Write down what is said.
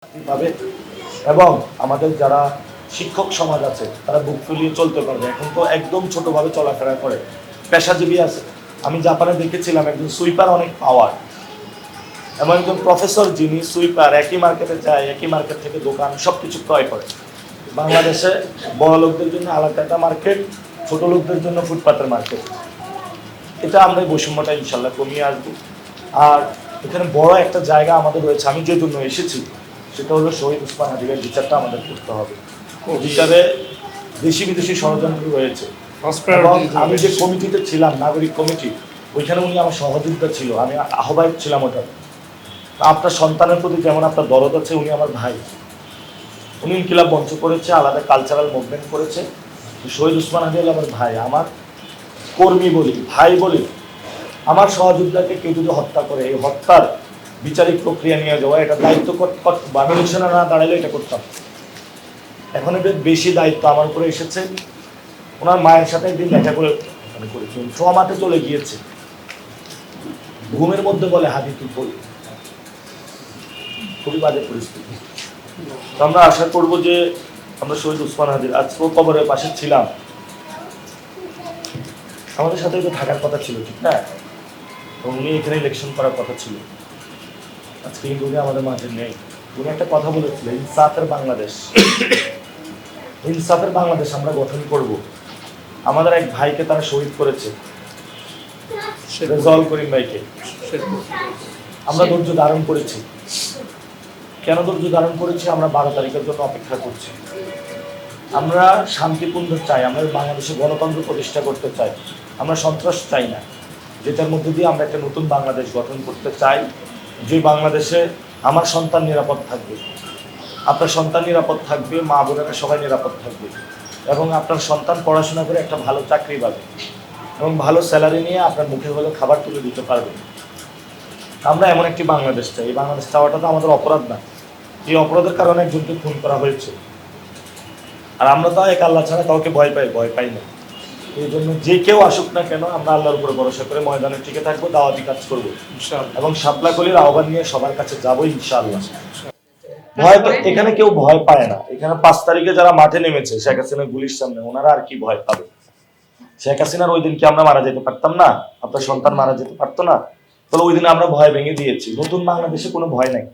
পাবে এবং আমাদের যারা শিক্ষক সমাজ আছে তারা বুক ফুলিয়ে চলতে পারবে। এখন তো একদম ছোটভাবে চলাফেরা করে, পেশাজীবী আছে। আমি জাপানে দেখেছিলাম একজন সুইপার অনেক পাওয়ার, এমন একজন প্রফেসর যিনি সুইপার একই মার্কেটে যায়, একই মার্কেট থেকে দোকান সবকিছু ক্রয় করে। বাংলাদেশে বড় লোকদের জন্য আলাদা একটা মার্কেট, ছোট লোকদের জন্য ফুটপাতের মার্কেট। এটা আমরা এই বৈষম্যটা ইনশাল্লাহ কমিয়ে আসবো। আর এখানে বড় একটা জায়গা আমাদের রয়েছে, আমি যে জন্য এসেছি সেটা হলো শহীদ ওসমান হাদির বিচারটা আমাদের করতে হবে। বিচারে দেশি বিদেশি ষড়যন্ত্র রয়েছে। এবং আমি যে কমিটিতে ছিলাম, নাগরিক কমিটি, ওইখানে উনি আমার সহযোগিতা ছিল, আমি আহ্বায়ক ছিলাম ওটা। আপনার সন্তানের প্রতি যেমন আপনার দরদ আছে, উনি আমার ভাই। উনি ইনকিলাব মঞ্চ করেছে, আলাদা কালচারাল মুভমেন্ট করেছে। শহীদ ওসমান হাদি আমার ভাই, আমার কর্মী বলি, ভাই বলি। আমার সহযোদ্ধাকে কেউ যদি হত্যা করে, এই হত্যার বিচারিক প্রক্রিয়া নিয়ে যাওয়া, এটা দায়িত্ব আমি ইলেকশনে না দাঁড়ালে এটা করতাম। এখন এটা বেশি দায়িত্ব আমার উপরে এসেছে। ওনার মায়ের সাথে একদিন দেখা করে করেছি, ট্রমাতে চলে গিয়েছে, ঘুমের মধ্যে বলে হাদি তুই পড়ি। খুবই বাজে পরিস্থিতি। তো আমরা আশা করবো যে আমরা শহীদ ওসমান হাদির আজকেও কবরের পাশে ছিলাম, আমাদের সাথে তো থাকার কথা ছিল, ঠিক না? উনি এখানে ইলেকশন করার কথা ছিল, আজকে কিন্তু উনি আমাদের মাঝে নেই। উনি একটা কথা বলেছিল, ইনসাফের বাংলাদেশ, ইনসাফের বাংলাদেশ আমরা গঠন করব। আমাদের এক ভাইকে তারা শহীদ করেছে, রেজাউল করিম ভাইকে। আমরা ধৈর্য ধারণ করেছি। কেন ধৈর্য ধারণ করেছি? আমরা 12 তারিখের জন্য অপেক্ষা করছি। আমরা শান্তিপূর্ণ চাই, আমরা বাংলাদেশে গণতন্ত্র প্রতিষ্ঠা করতে চাই, আমরা সন্ত্রাস চাই না, যেটার মধ্যে দিয়ে আমরা একটা নতুন বাংলাদেশ গঠন করতে চাই, যে বাংলাদেশে আমার সন্তান নিরাপদ থাকবে, আপনার সন্তান নিরাপদ থাকবে, মা বোনেরা সবাই নিরাপদ থাকবে, এবং আপনার সন্তান পড়াশোনা করে একটা ভালো চাকরি পাবে এবং ভালো স্যালারি নিয়ে আপনার মুখে হলে খাবার তুলে দিতে পারবে। আমরা এমন একটি বাংলাদেশ চাই। এই বাংলাদেশ চাওয়াটা তো আমাদের অপরাধ না। এই অপরাধের কারণে একজনকে খুন করা হয়েছে, আর আমরা তো এক আল্লাহ ছাড়া কাউকে ভয় পাই না। এই জন্য যে কেউ আসুক না কেন, আমরা আল্লাহর উপরে ভরসা করে ময়দানে টিকে থাকবো, দাওয়াতি কাজ করবো এবং শাপলা কলির আহ্বান নিয়ে সবার কাছে যাবো ইনশাআল্লাহ। ভয় এখানে কেউ ভয় পায় না। এখানে 5 তারিখে যারা মাঠে নেমেছে শেখ হাসিনার গুলির সামনে, ওনারা আর কি ভয় পাবে? শেখ হাসিনার ওই দিন কি আমরা মারা যেতে পারতাম না? আপনার সন্তান মারা যেতে পারতো না? তাহলে ওই দিন আমরা ভয় ভেঙে দিয়েছি। নতুন বাংলাদেশে কোনো ভয় নাই।